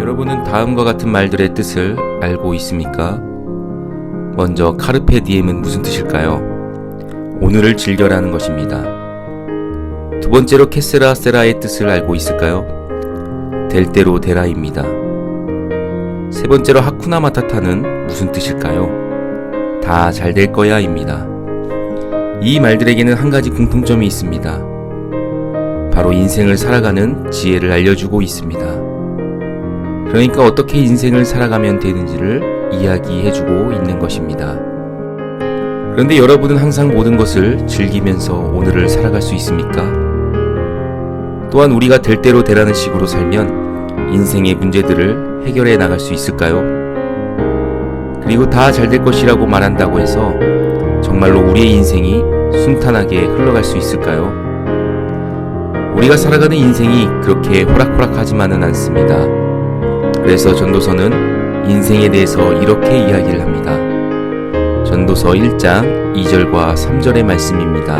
여러분은 다음과 같은 말들의 뜻을 알고 있습니까? 먼저 카르페 디엠은 무슨 뜻일까요? 오늘을 즐겨라는 것입니다. 두 번째로 케세라 세라의 뜻을 알고 있을까요? 될 대로 되라입니다. 세 번째로 하쿠나 마타타는 무슨 뜻일까요? 다 잘 될 거야입니다. 이 말들에게는 한 가지 공통점이 있습니다. 바로 인생을 살아가는 지혜를 알려주고 있습니다. 그러니까 어떻게 인생을 살아가면 되는지를 이야기해주고 있는 것입니다. 그런데 여러분은 항상 모든 것을 즐기면서 오늘을 살아갈 수 있습니까? 또한 우리가 될 대로 되라는 식으로 살면 인생의 문제들을 해결해 나갈 수 있을까요? 그리고 다 잘 될 것이라고 말한다고 해서 정말로 우리의 인생이 순탄하게 흘러갈 수 있을까요? 우리가 살아가는 인생이 그렇게 호락호락하지만은 않습니다. 그래서 전도서는 인생에 대해서 이렇게 이야기를 합니다. 전도서 1장 2절과 3절의 말씀입니다.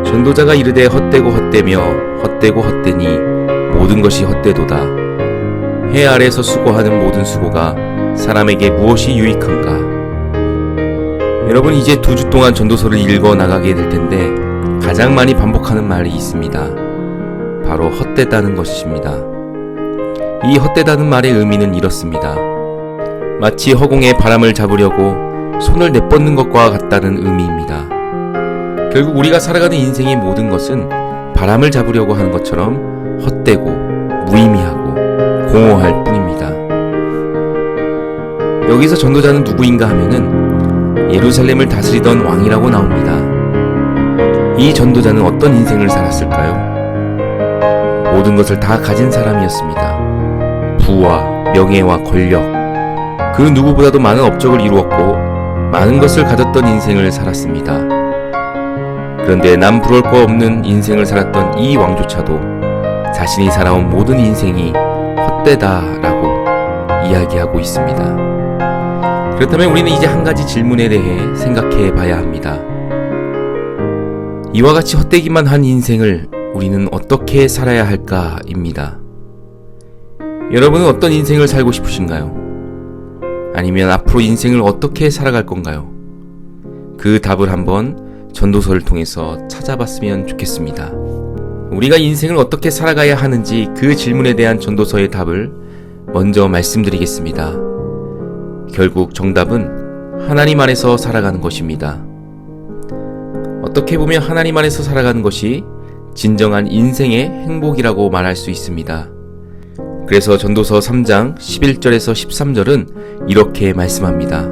전도자가 이르되 헛되고 헛되며 헛되고 헛되니 모든 것이 헛되도다. 해 아래에서 수고하는 모든 수고가 사람에게 무엇이 유익한가? 여러분, 이제 2주 동안 전도서를 읽어 나가게 될 텐데 가장 많이 반복하는 말이 있습니다. 바로 헛되다는 것입니다. 이 헛되다는 말의 의미는 이렇습니다. 마치 허공에 바람을 잡으려고 손을 내뻗는 것과 같다는 의미입니다. 결국 우리가 살아가는 인생의 모든 것은 바람을 잡으려고 하는 것처럼 헛되고 무의미하고 공허할 뿐입니다. 여기서 전도자는 누구인가 하면은 예루살렘을 다스리던 왕이라고 나옵니다. 이 전도자는 어떤 인생을 살았을까요? 모든 것을 다 가진 사람이었습니다. 부와 명예와 권력, 그 누구보다도 많은 업적을 이루었고 많은 것을 가졌던 인생을 살았습니다. 그런데 남 부러울 거 없는 인생을 살았던 이 왕조차도 자신이 살아온 모든 인생이 헛되다라고 이야기하고 있습니다. 그렇다면 우리는 이제 한 가지 질문에 대해 생각해 봐야 합니다. 이와 같이 헛되기만 한 인생을 우리는 어떻게 살아야 할까입니다. 여러분은 어떤 인생을 살고 싶으신가요? 아니면 앞으로 인생을 어떻게 살아갈 건가요? 그 답을 한번 전도서를 통해서 찾아봤으면 좋겠습니다. 우리가 인생을 어떻게 살아가야 하는지 그 질문에 대한 전도서의 답을 먼저 말씀드리겠습니다. 결국 정답은 하나님 안에서 살아가는 것입니다. 어떻게 보면 하나님 안에서 살아가는 것이 진정한 인생의 행복이라고 말할 수 있습니다. 그래서 전도서 3장 11절에서 13절은 이렇게 말씀합니다.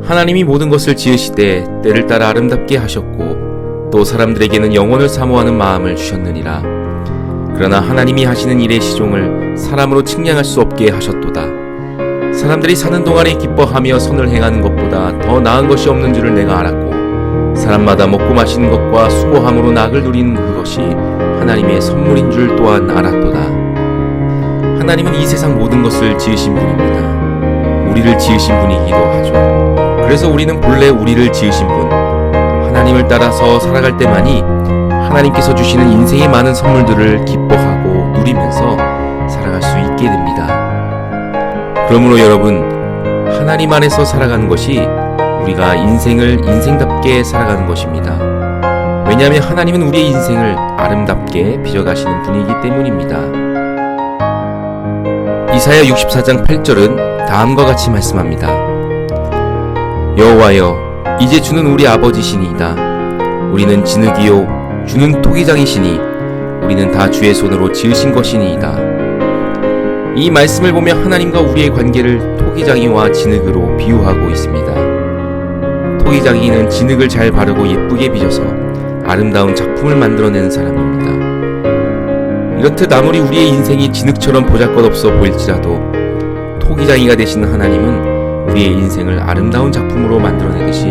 하나님이 모든 것을 지으시되 때를 따라 아름답게 하셨고 또 사람들에게는 영원을 사모하는 마음을 주셨느니라. 그러나 하나님이 하시는 일의 시종을 사람으로 측량할 수 없게 하셨도다. 사람들이 사는 동안에 기뻐하며 선을 행하는 것보다 더 나은 것이 없는 줄을 내가 알았고 사람마다 먹고 마시는 것과 수고함으로 낙을 누리는 그것이 하나님의 선물인 줄 또한 알았도다. 하나님은 이 세상 모든 것을 지으신 분입니다. 우리를 지으신 분이기도 하죠. 그래서 우리는 본래 우리를 지으신 분, 하나님을 따라서 살아갈 때만이 하나님께서 주시는 인생의 많은 선물들을 기뻐하고 누리면서 살아갈 수 있게 됩니다. 그러므로 여러분, 하나님 안에서 살아가는 것이 우리가 인생을 인생답게 살아가는 것입니다. 왜냐하면 하나님은 우리의 인생을 아름답게 빚어가시는 분이기 때문입니다. 이사야 64장 8절은 다음과 같이 말씀합니다. 여호와여, 이제 주는 우리 아버지시니이다. 우리는 진흙이요 주는 토기장이시니 우리는 다 주의 손으로 지으신 것이니이다. 이 말씀을 보면 하나님과 우리의 관계를 토기장이와 진흙으로 비유하고 있습니다. 토기장이는 진흙을 잘 바르고 예쁘게 빚어서 아름다운 작품을 만들어내는 사람입니다. 이렇듯 아무리 우리의 인생이 진흙처럼 보잘것없어 보일지라도 토기장이가 되신 하나님은 우리의 인생을 아름다운 작품으로 만들어내듯이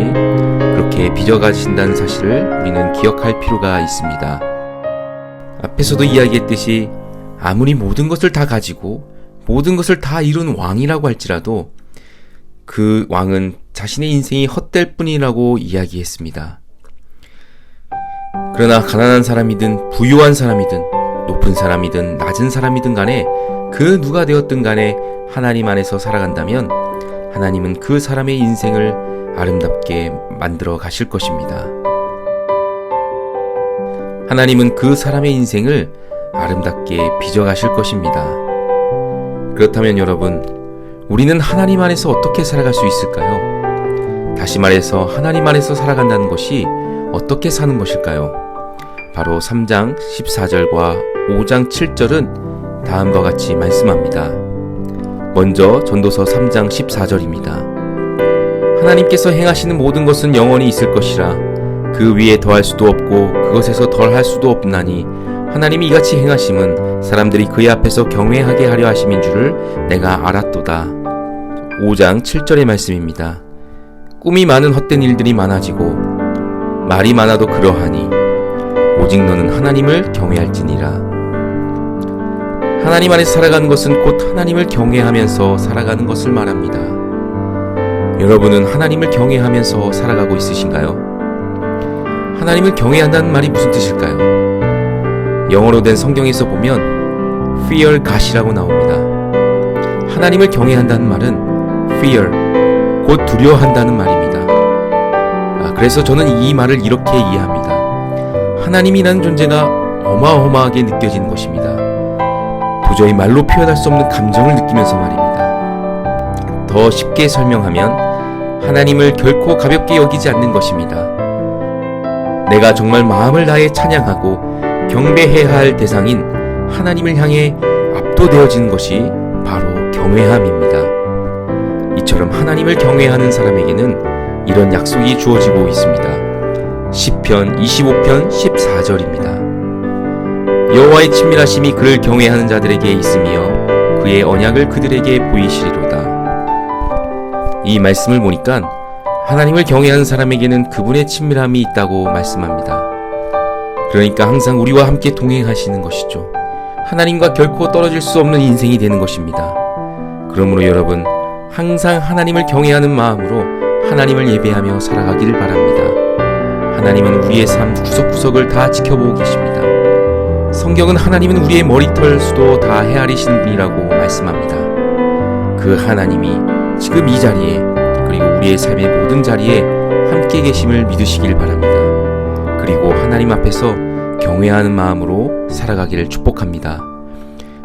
그렇게 빚어가신다는 사실을 우리는 기억할 필요가 있습니다. 앞에서도 이야기했듯이 아무리 모든 것을 다 가지고 모든 것을 다 이룬 왕이라고 할지라도 그 왕은 자신의 인생이 헛될 뿐이라고 이야기했습니다. 그러나 가난한 사람이든 부유한 사람이든 높은 사람이든 낮은 사람이든 간에 그 누가 되었든 간에 하나님 안에서 살아간다면 하나님은 그 사람의 인생을 아름답게 만들어 가실 것입니다. 하나님은 그 사람의 인생을 아름답게 빚어 가실 것입니다. 그렇다면 여러분, 우리는 하나님 안에서 어떻게 살아갈 수 있을까요? 다시 말해서 하나님 안에서 살아간다는 것이 어떻게 사는 것일까요? 바로 3장 14절과 5장 7절은 다음과 같이 말씀합니다. 먼저 전도서 3장 14절입니다. 하나님께서 행하시는 모든 것은 영원히 있을 것이라 그 위에 더할 수도 없고 그것에서 덜할 수도 없나니 하나님이 이같이 행하심은 사람들이 그의 앞에서 경외하게 하려 하심인 줄을 내가 알았도다. 5장 7절의 말씀입니다. 꿈이 많은 헛된 일들이 많아지고 말이 많아도 그러하니 오직 너는 하나님을 경외할지니라. 하나님 안에서 살아가는 것은 곧 하나님을 경외하면서 살아가는 것을 말합니다. 여러분은 하나님을 경외하면서 살아가고 있으신가요? 하나님을 경외한다는 말이 무슨 뜻일까요? 영어로 된 성경에서 보면 fear God이라고 나옵니다. 하나님을 경외한다는 말은 fear, 곧 두려워한다는 말입니다. 그래서 저는 이 말을 이렇게 이해합니다. 하나님이라는 존재가 어마어마하게 느껴지는 것입니다. 도저히 말로 표현할 수 없는 감정을 느끼면서 말입니다. 더 쉽게 설명하면 하나님을 결코 가볍게 여기지 않는 것입니다. 내가 정말 마음을 다해 찬양하고 경배해야 할 대상인 하나님을 향해 압도되어지는 것이 바로 경외함입니다. 이처럼 하나님을 경외하는 사람에게는 이런 약속이 주어지고 있습니다. 시편 25편 14절입니다. 여호와의 친밀하심이 그를 경외하는 자들에게 있으며 그의 언약을 그들에게 보이시리로다. 이 말씀을 보니까 하나님을 경외하는 사람에게는 그분의 친밀함이 있다고 말씀합니다. 그러니까 항상 우리와 함께 동행하시는 것이죠. 하나님과 결코 떨어질 수 없는 인생이 되는 것입니다. 그러므로 여러분, 항상 하나님을 경외하는 마음으로 하나님을 예배하며 살아가기를 바랍니다. 하나님은 우리의 삶 구석구석을 다 지켜보고 계십니다. 성경은 하나님은 우리의 머리털 수도 다 헤아리시는 분이라고 말씀합니다. 그 하나님이 지금 이 자리에, 그리고 우리의 삶의 모든 자리에 함께 계심을 믿으시길 바랍니다. 그리고 하나님 앞에서 경외하는 마음으로 살아가기를 축복합니다.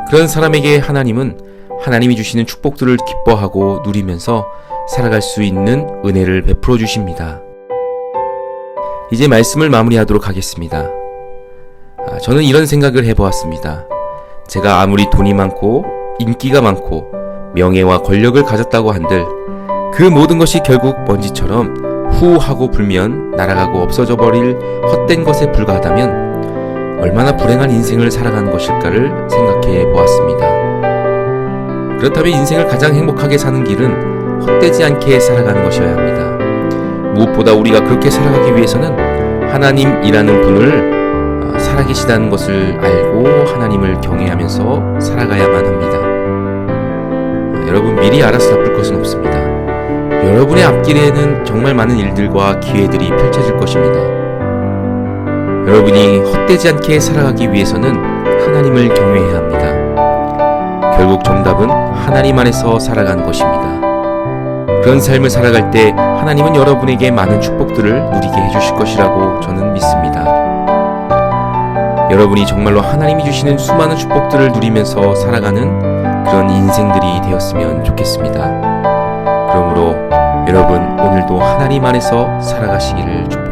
그런 사람에게 하나님은 하나님이 주시는 축복들을 기뻐하고 누리면서 살아갈 수 있는 은혜를 베풀어 주십니다. 이제 말씀을 마무리하도록 하겠습니다. 저는 이런 생각을 해보았습니다. 제가 아무리 돈이 많고 인기가 많고 명예와 권력을 가졌다고 한들 그 모든 것이 결국 먼지처럼 후 하고 불면 날아가고 없어져 버릴 헛된 것에 불과하다면 얼마나 불행한 인생을 살아가는 것일까를 생각해 보았습니다. 그렇다면 인생을 가장 행복하게 사는 길은 헛되지 않게 살아가는 것이어야 합니다. 무엇보다 우리가 그렇게 살아가기 위해서는 하나님이라는 분을 살아계시다는 것을 알고 하나님을 경외하면서 살아가야만 합니다. 여러분, 미리 알아서 나쁠 것은 없습니다. 여러분의 앞길에는 정말 많은 일들과 기회들이 펼쳐질 것입니다. 여러분이 헛되지 않게 살아가기 위해서는 하나님을 경외해야 합니다. 결국 정답은 하나님 안에서 살아가는 것입니다. 그런 삶을 살아갈 때 하나님은 여러분에게 많은 축복들을 누리게 해주실 것이라고 저는 믿습니다. 여러분이 정말로 하나님이 주시는 수많은 축복들을 누리면서 살아가는 그런 인생들이 되었으면 좋겠습니다. 그러므로 여러분, 오늘도 하나님 안에서 살아가시기를 축복합니다.